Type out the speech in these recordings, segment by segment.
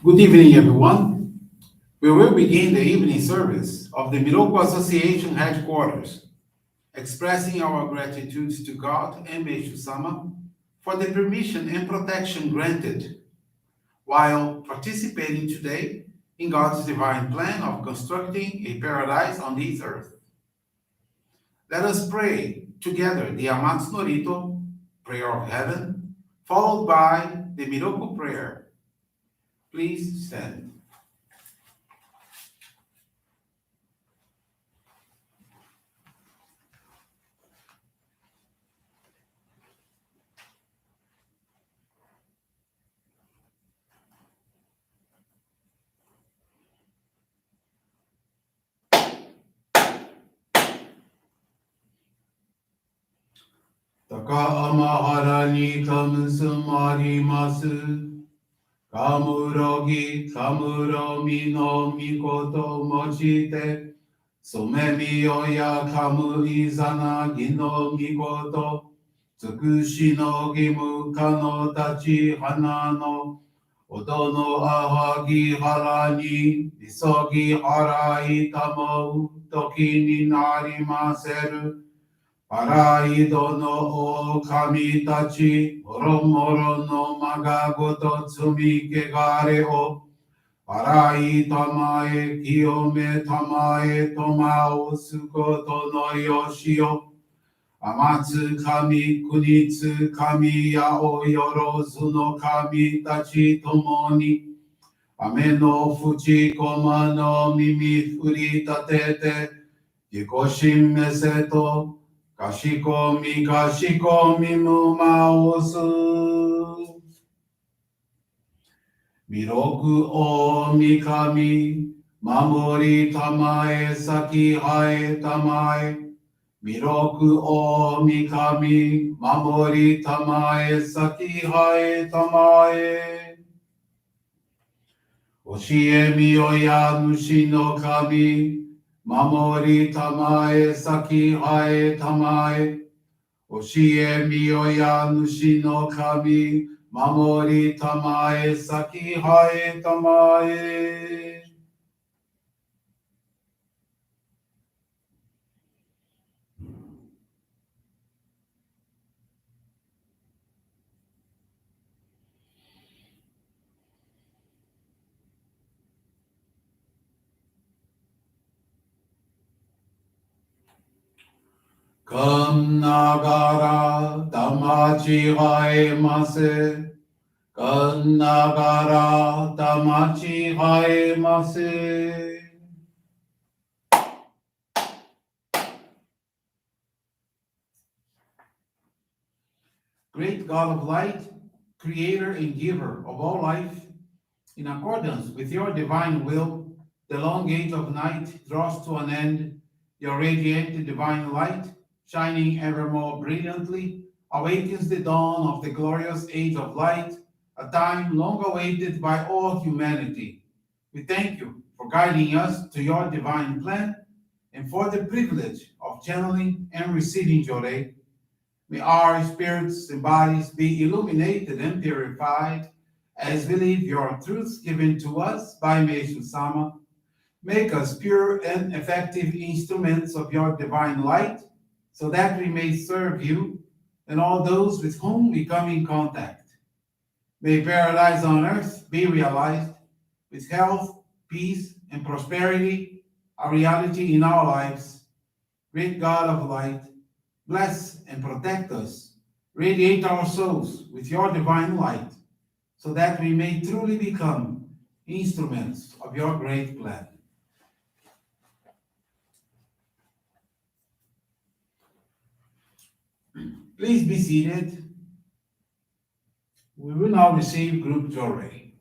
Good evening, everyone. We will begin the evening service of the Miroku Association headquarters, expressing our gratitude to God and Meishu-sama for the permission and protection granted while participating today in God's divine plan of constructing a paradise on this earth. Let us pray together the Amatsu-Norito, Prayer of Heaven, followed by the Miroku Prayer. Please stand. Taka ni tamusumarimasu. Kamurogi kamuromi no mikoto mochite. Somemi oya kamu izana gino mikoto. Tsukushi no gimu kano tachi hana no. Odo no ahagi hara ni. Isogi hara itamo. Toki ni narimaseru. Paraido no o kami tachi, moro no magagoto tsumi kegare o. Parai tamae, kiyome tamae, tomao sukoto no yoshio. Amatsu kami, kunitsu kami, yao yorozu no kami tachi tomoni. Ame no fuji koma no mimi furi tatete, Yikoshim meseto. Kashikomi, kashikomi mumaosu. Miroku o mikami, mamori tamae saki hae tamae. Miroku o mikami, mamori tamae saki hae tamae. Oshie miyoya nushi no kami, mamori tamae saki hae tamae. Oshie miyoya nushi no kami, mamori tamae saki hae tamae. Kam nagara damachi hae mase. Kam nagara damachi hae mase. Great God of light, creator and giver of all life, in accordance with your divine will, the long age of night draws to an end. Your radiant divine light, shining ever more brilliantly, awakens the dawn of the glorious age of light, a time long awaited by all humanity. We thank you for guiding us to your divine plan and for the privilege of channeling and receiving Johrei. May our spirits and bodies be illuminated and purified as we live your truths given to us by Meishu-sama. Make us pure and effective instruments of your divine light so that we may serve you and all those with whom we come in contact. May paradise on earth be realized with health, peace, and prosperity, a reality in our lives. Great God of light, bless and protect us. Radiate our souls with your divine light so that we may truly become instruments of your great plan. Please be seated. We will now receive group Johrei.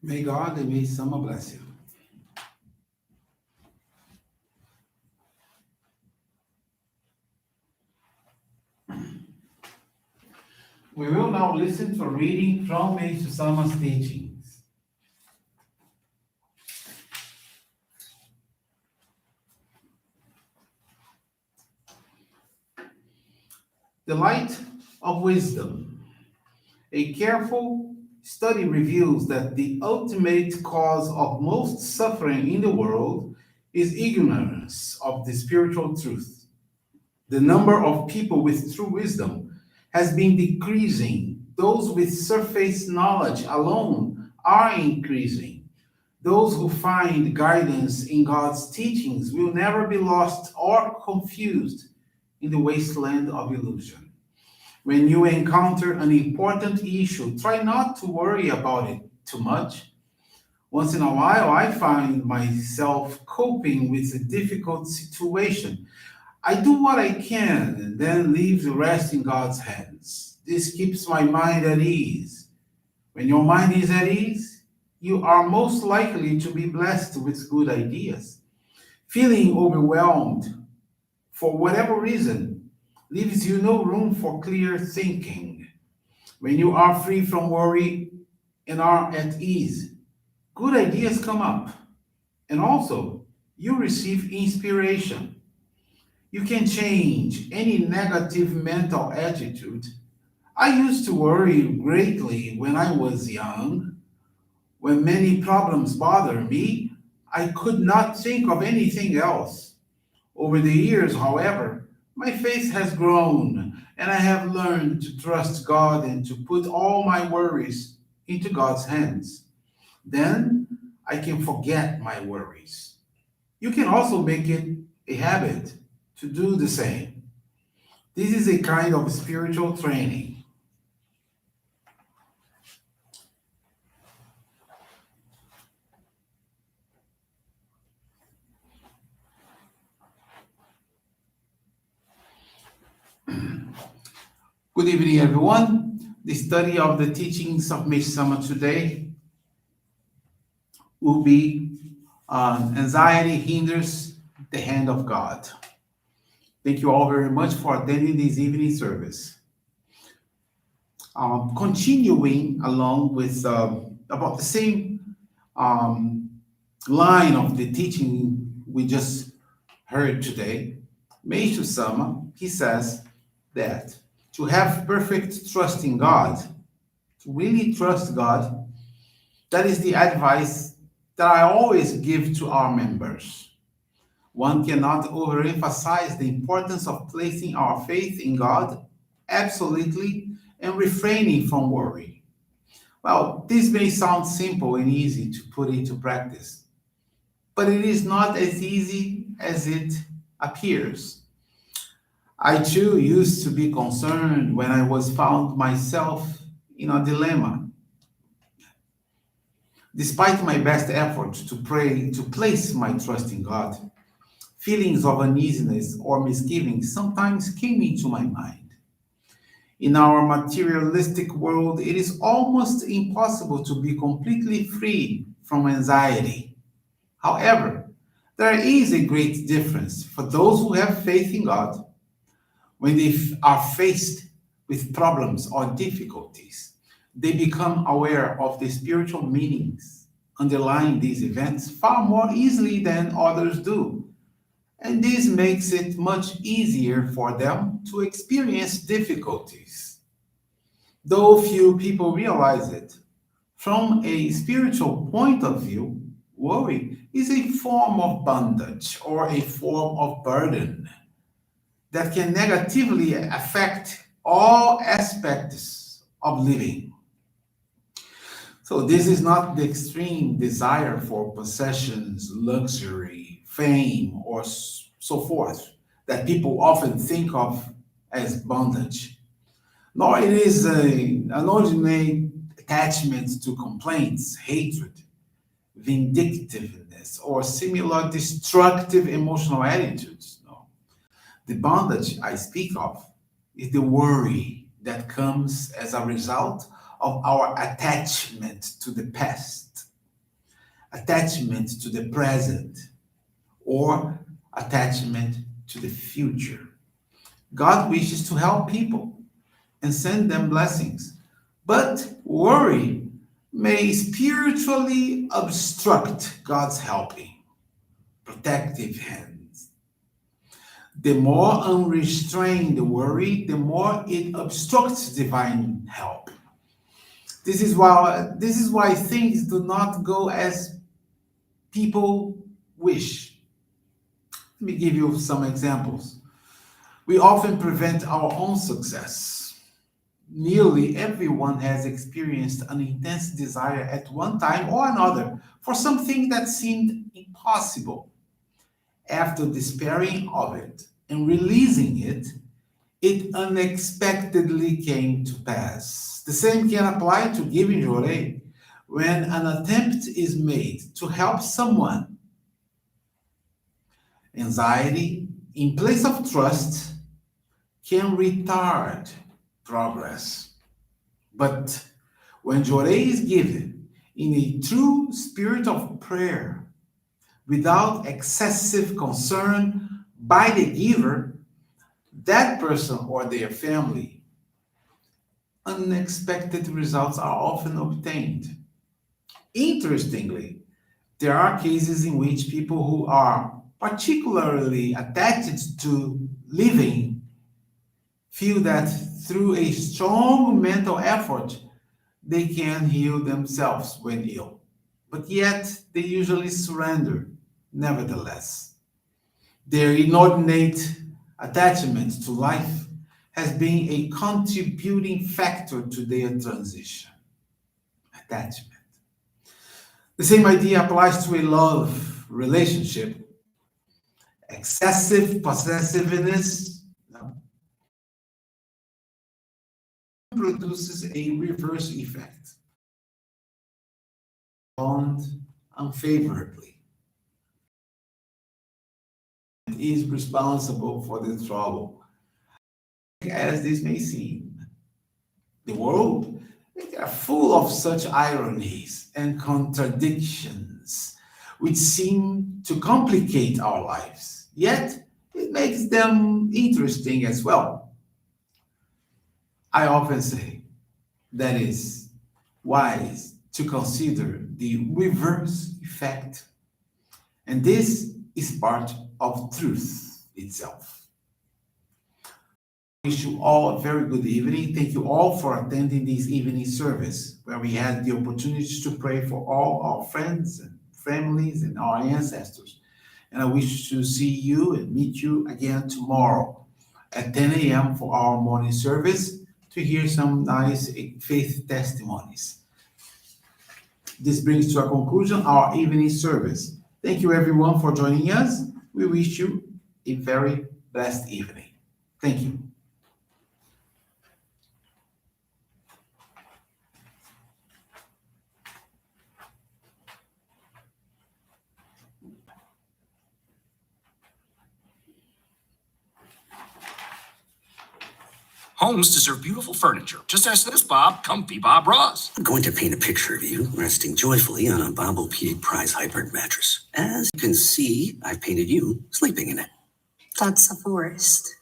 May God and Meishu-sama bless you. We will now listen to a reading from Meishu-sama's teachings. The light of wisdom. A careful study reveals that the ultimate cause of most suffering in the world is ignorance of the spiritual truth. The number of people with true wisdom has been decreasing. Those with surface knowledge alone are increasing. Those who find guidance in God's teachings will never be lost or confused in the wasteland of illusion. When you encounter an important issue, try not to worry about it too much. Once in a while, I find myself coping with a difficult situation. I do what I can and then leave the rest in God's hands. This keeps my mind at ease. When your mind is at ease, you are most likely to be blessed with good ideas. Feeling overwhelmed for whatever reason leaves you no room for clear thinking. When you are free from worry and are at ease, good ideas come up. And also, you receive inspiration. You can change any negative mental attitude. I used to worry greatly when I was young. When many problems bothered me, I could not think of anything else. Over the years, however, my faith has grown, and I have learned to trust God and to put all my worries into God's hands. Then I can forget my worries. You can also make it a habit to do the same. This is a kind of spiritual training. Good evening, everyone. The study of the teachings of Meishu-sama today will be Anxiety Hinders the Hand of God. Thank you all very much for attending this evening service. Continuing along with about the same um, line of the teaching we just heard today, Meishu-sama, he says that to have perfect trust in God, to really trust God, that is the advice that I always give to our members. One cannot overemphasize the importance of placing our faith in God absolutely and refraining from worry. Well, this may sound simple and easy to put into practice, but it is not as easy as it appears. I too used to be concerned when I was found myself in a dilemma. Despite my best efforts to pray to place my trust in God, feelings of uneasiness or misgiving sometimes came into my mind. In our materialistic world, it is almost impossible to be completely free from anxiety. However, there is a great difference for those who have faith in God. When they are faced with problems or difficulties, they become aware of the spiritual meanings underlying these events far more easily than others do. And this makes it much easier for them to experience difficulties. Though few people realize it, from a spiritual point of view, worry is a form of bondage or a form of burden that can negatively affect all aspects of living. So, this is not the extreme desire for possessions, luxury, fame, or so forth that people often think of as bondage, nor it is an ordinary attachment to complaints, hatred, vindictiveness, or similar destructive emotional attitudes. No. The bondage I speak of is the worry that comes as a result of our attachment to the past. attachment to the present, or attachment to the future. God wishes to help people and send them blessings, but worry may spiritually obstruct God's helping, protective hands. The more unrestrained the worry, the more it obstructs divine help. This is why things do not go as people wish. Let me give you some examples. We often prevent our own success. Nearly everyone has experienced an intense desire at one time or another for something that seemed impossible. After despairing of it and releasing it, it unexpectedly came to pass. The same can apply to giving Johrei. When an attempt is made to help someone, anxiety, in place of trust, can retard progress. But when Johrei is given in a true spirit of prayer, without excessive concern by the giver, that person or their family, unexpected results are often obtained. Interestingly, there are cases in which people who are particularly attached to living feel that through a strong mental effort, they can heal themselves when ill. But yet, they usually surrender, nevertheless. Their inordinate attachment to life has been a contributing factor to their transition. Attachment. The same idea applies to a love relationship. Excessive possessiveness produces a reverse effect. Bond unfavorably. It is responsible for the trouble. As this may seem, the world they are full of such ironies and contradictions which seem to complicate our lives. Yet, it makes them interesting as well. I often say that it is wise to consider the reverse effect. And this is part of truth itself. I wish you all a very good evening. Thank you all for attending this evening service, where we had the opportunity to pray for all our friends and families and our ancestors. And I wish to see you and meet you again tomorrow at 10 a.m. for our morning service to hear some nice faith testimonies. This brings to a conclusion our evening service. Thank you everyone for joining us. We wish you a very blessed evening. Thank you. Homes deserve beautiful furniture. Just ask this Bob, comfy Bob Ross. I'm going to paint a picture of you resting joyfully on a Bob-O-Pedic Prize Hybrid mattress. As you can see, I've painted you sleeping in it. That's a forest.